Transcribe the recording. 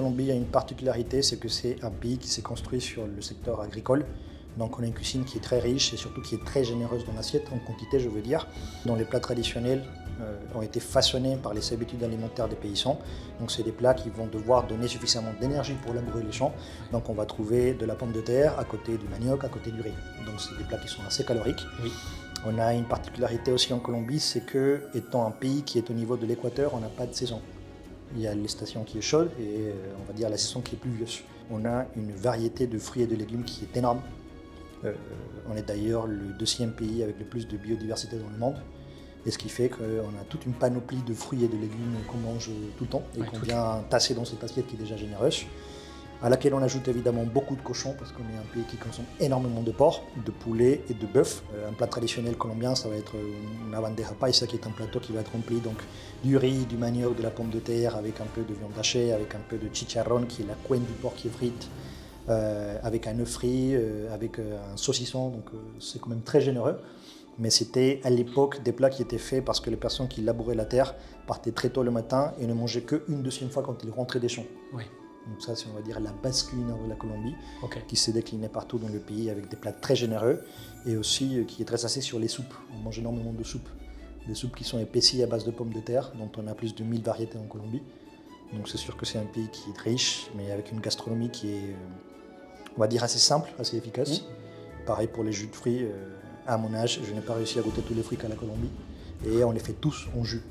Colombie a une particularité, c'est que c'est un pays qui s'est construit sur le secteur agricole. Donc on a une cuisine qui est très riche et surtout qui est très généreuse dans l'assiette, en quantité je veux dire. Dont les plats traditionnels ont été façonnés par les habitudes alimentaires des paysans. Donc c'est des plats qui vont devoir donner suffisamment d'énergie pour labourer les champs. Donc on va trouver de la pomme de terre à côté du manioc, à côté du riz. Donc c'est des plats qui sont assez caloriques. Oui. On a une particularité aussi en Colombie, c'est que étant un pays qui est au niveau de l'équateur, on n'a pas de saison. Il y a les stations qui est chaude et on va dire la saison qui est pluvieuse. On a une variété de fruits et de légumes qui est énorme. On est d'ailleurs le deuxième pays avec le plus de biodiversité dans le monde. Et ce qui fait qu'on a toute une panoplie de fruits et de légumes qu'on mange tout le temps et qu'on vient tasser dans cette assiette qui est déjà généreuse, à laquelle on ajoute évidemment beaucoup de cochons parce qu'on est un pays qui consomme énormément de porc, de poulet et de bœuf. Un plat traditionnel colombien, ça va être una bandeja paisa, qui est un plateau qui va être rempli donc du riz, du manioc, de la pomme de terre, avec un peu de viande hachée, avec un peu de chicharrón, qui est la couenne du porc qui est frite, avec un œuf frit, avec un saucisson, donc c'est quand même très généreux. Mais c'était à l'époque des plats qui étaient faits parce que les personnes qui labouraient la terre partaient très tôt le matin et ne mangeaient qu'une deuxième fois quand ils rentraient des champs. Oui. Donc ça, c'est on va dire la base culinaire de la Colombie, qui s'est déclinée partout dans le pays avec des plats très généreux et aussi qui est très axé sur les soupes. On mange énormément de soupes, des soupes qui sont épaissies à base de pommes de terre, dont on a plus de 1000 variétés en Colombie. Donc c'est sûr que c'est un pays qui est riche, mais avec une gastronomie qui est, on va dire, assez simple, assez efficace. Pareil pour les jus de fruits. À mon âge, je n'ai pas réussi à goûter tous les fruits qu'à la Colombie et on les fait tous en jus.